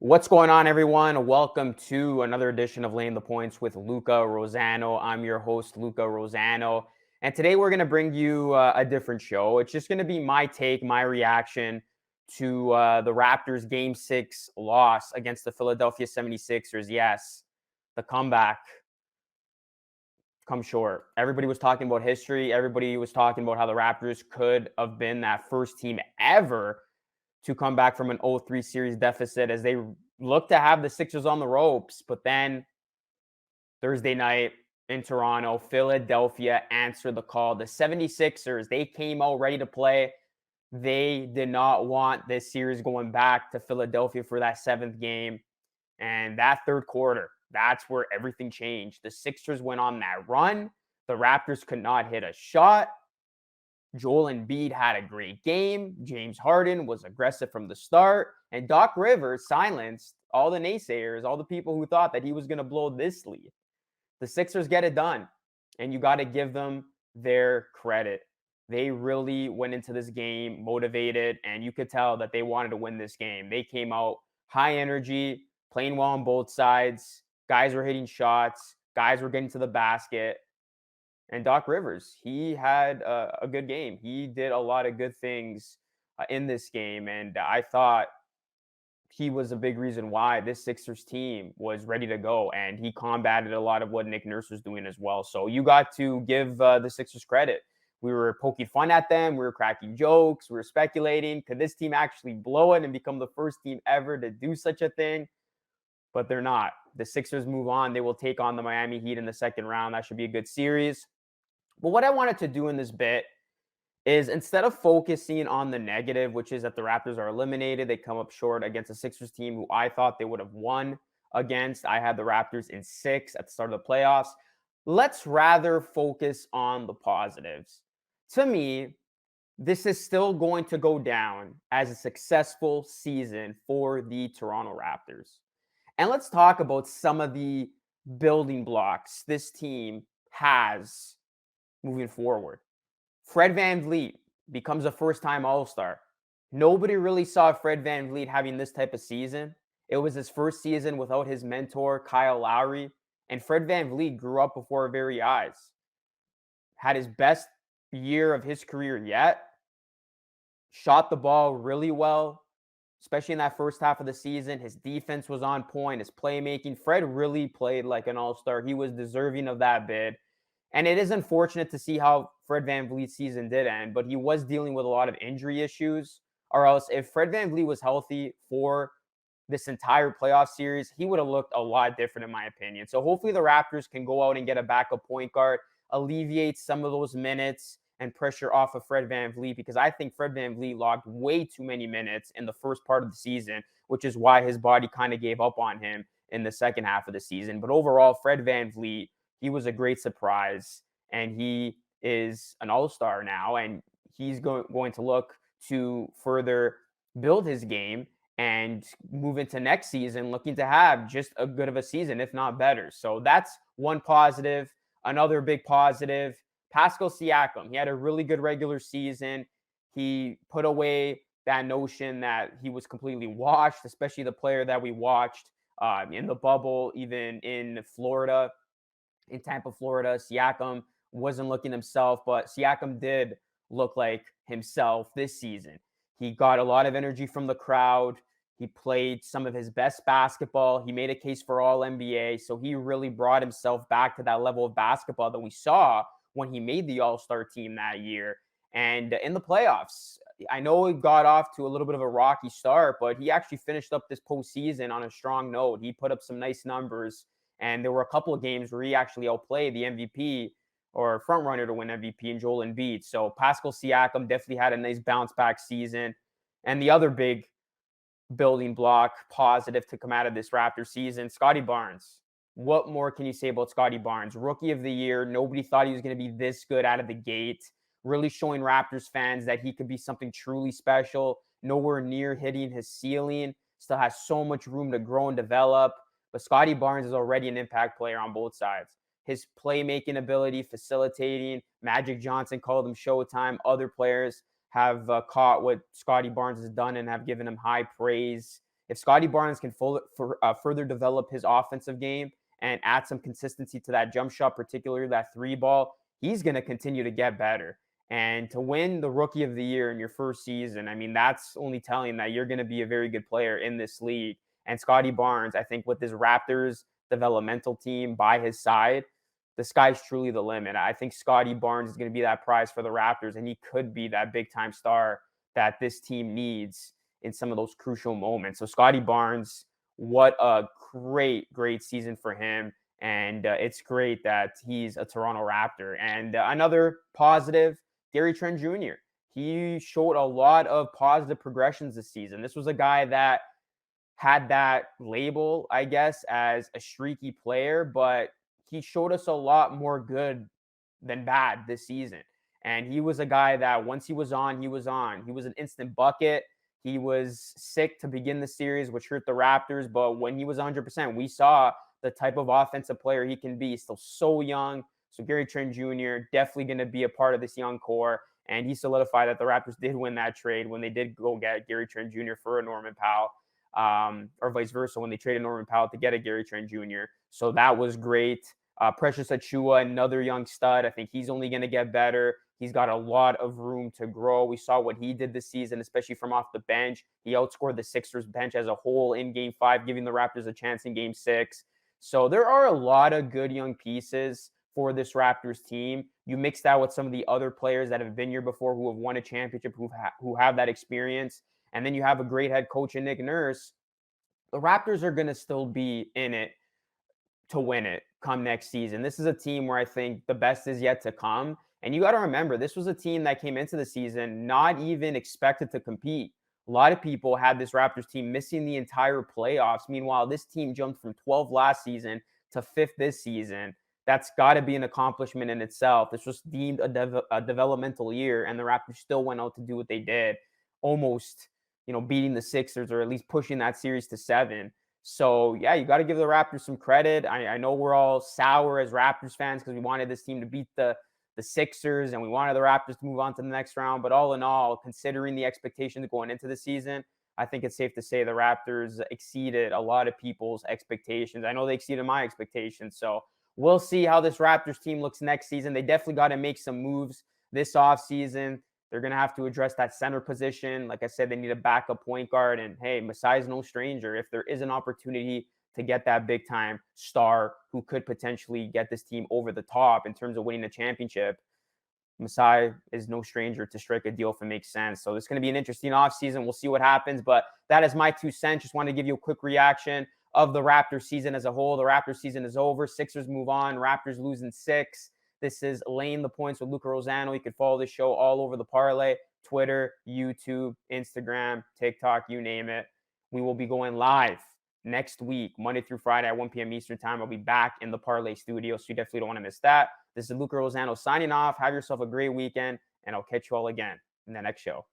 What's going on, everyone? Welcome to another edition of Laying the Points with Luca Rosano. I'm your host, Luca Rosano. And today we're going to bring you a different show. It's just going to be my take, my reaction to the Raptors' Game 6 loss against the Philadelphia 76ers. Yes, the comeback come short. Everybody was talking about history. Everybody was talking about how the Raptors could have been that first team ever to come back from an 0-3 series deficit as they look to have the Sixers on the ropes. But then Thursday night in Toronto, Philadelphia answered the call. The 76ers, they came out ready to play. They did not want this series going back to Philadelphia for that seventh game. And that third quarter, that's where everything changed. The Sixers went on that run. The Raptors could not hit a shot. Joel Embiid had a great game. James Harden was aggressive from the start. And Doc Rivers silenced all the naysayers, all the people who thought that he was going to blow this lead. The Sixers get it done. And you got to give them their credit. They really went into this game motivated, and you could tell that they wanted to win this game. They came out high energy, playing well on both sides. Guys were hitting shots. Guys were getting to the basket. And Doc Rivers, he had a good game. He did a lot of good things in this game. And I thought he was a big reason why this Sixers team was ready to go. And he combated a lot of what Nick Nurse was doing as well. So you got to give the Sixers credit. We were poking fun at them. We were cracking jokes. We were speculating. Could this team actually blow it and become the first team ever to do such a thing? But they're not. The Sixers move on. They will take on the Miami Heat in the second round. That should be a good series. But what I wanted to do in this bit is, instead of focusing on the negative, which is that the Raptors are eliminated, they come up short against a Sixers team who I thought they would have won against. I had the Raptors in 6 at the start of the playoffs. Let's rather focus on the positives. To me, this is still going to go down as a successful season for the Toronto Raptors. And let's talk about some of the building blocks this team has moving forward. Fred VanVleet becomes a first-time All-Star. Nobody really saw Fred VanVleet having this type of season. It was his first season without his mentor, Kyle Lowry, and Fred VanVleet grew up before our very eyes. Had his best year of his career yet. Shot the ball really well, especially in that first half of the season. His defense was on point. His playmaking. Fred really played like an all-star. He was deserving of that bid. And it is unfortunate to see how Fred VanVleet's season did end, but he was dealing with a lot of injury issues. Or else, if Fred VanVleet was healthy for this entire playoff series, he would have looked a lot different, in my opinion. So hopefully the Raptors can go out and get a backup point guard, alleviate some of those minutes and pressure off of Fred VanVleet, because I think Fred VanVleet logged way too many minutes in the first part of the season, which is why his body kind of gave up on him in the second half of the season. But overall, Fred VanVleet, he was a great surprise, and he is an all-star now, and he's going to look to further build his game and move into next season looking to have just a good of a season, if not better. So that's one positive. Another big positive, Pascal Siakam. He had a really good regular season. He put away that notion that he was completely washed, especially the player that we watched in the bubble, even in Florida. In Tampa, Florida, Siakam wasn't looking himself, but Siakam did look like himself this season. He got a lot of energy from the crowd. He played some of his best basketball. He made a case for all NBA. So he really brought himself back to that level of basketball that we saw when he made the All-Star team that year. And in the playoffs, I know he got off to a little bit of a rocky start, but he actually finished up this postseason on a strong note. He put up some nice numbers. And there were a couple of games where he actually outplayed the MVP or front runner to win MVP in Joel Embiid. So Pascal Siakam definitely had a nice bounce back season. And the other big building block positive to come out of this Raptors season, Scottie Barnes. What more can you say about Scottie Barnes? Rookie of the year. Nobody thought he was going to be this good out of the gate. Really showing Raptors fans that he could be something truly special. Nowhere near hitting his ceiling. Still has so much room to grow and develop. But Scottie Barnes is already an impact player on both sides. His playmaking ability, facilitating, Magic Johnson called him Showtime. Other players have caught what Scottie Barnes has done and have given him high praise. If Scotty Barnes can further develop his offensive game and add some consistency to that jump shot, particularly that three ball, he's going to continue to get better. And to win the Rookie of the Year in your first season, I mean, that's only telling that you're going to be a very good player in this league. And Scotty Barnes, I think with this Raptors developmental team by his side, the sky's truly the limit. I think Scotty Barnes is going to be that prize for the Raptors, and he could be that big time star that this team needs in some of those crucial moments. So Scotty Barnes, what a great season for him. And it's great that he's a Toronto Raptor. And another positive, Gary Trent Jr. He showed a lot of positive progressions this season. This was a guy that had that label, I guess, as a streaky player, but he showed us a lot more good than bad this season. And he was a guy that once he was on, he was on. He was an instant bucket. He was sick to begin the series, which hurt the Raptors. But when he was 100%, we saw the type of offensive player he can be. He's still so young. So Gary Trent Jr. definitely going to be a part of this young core. And he solidified that the Raptors did win that trade when they did go get Gary Trent Jr. for a Norman Powell, or vice versa, when they traded Norman Powell to get a Gary Trent Jr. So that was great. Precious Achiuwa, another young stud. I think he's only going to get better. He's got a lot of room to grow. We saw what he did this season, especially from off the bench. He outscored the Sixers bench as a whole in Game 5, giving the Raptors a chance in Game 6. So there are a lot of good young pieces for this Raptors team. You mix that with some of the other players that have been here before, who have won a championship, who have that experience. And then you have a great head coach in Nick Nurse. The Raptors are going to still be in it to win it come next season. This is a team where I think the best is yet to come. And you got to remember, this was a team that came into the season not even expected to compete. A lot of people had this Raptors team missing the entire playoffs. Meanwhile, this team jumped from 12 last season to 5th this season. That's got to be an accomplishment in itself. This was deemed a developmental year, and the Raptors still went out to do what they did, almost, beating the Sixers, or at least pushing that series to 7. So, yeah, you got to give the Raptors some credit. I know we're all sour as Raptors fans because we wanted this team to beat the Sixers and we wanted the Raptors to move on to the next round. But all in all, considering the expectations going into the season, I think it's safe to say the Raptors exceeded a lot of people's expectations. I know they exceeded my expectations. So we'll see how this Raptors team looks next season. They definitely got to make some moves this offseason. They're going to have to address that center position. Like I said, they need a backup point guard. And hey, Masai's no stranger. If there is an opportunity to get that big time star who could potentially get this team over the top in terms of winning a championship, Masai is no stranger to strike a deal if it makes sense. So it's going to be an interesting offseason. We'll see what happens. But that is my 2 cents. Just wanted to give you a quick reaction of the Raptors season as a whole. The Raptors season is over. Sixers move on. Raptors losing 6. This is Laying the Points with Luca Rosano. You can follow this show all over the parlay: Twitter, YouTube, Instagram, TikTok, you name it. We will be going live next week, Monday through Friday at 1 p.m. Eastern time. I'll be back in the parlay studio, so you definitely don't want to miss that. This is Luca Rosano signing off. Have yourself a great weekend, and I'll catch you all again in the next show.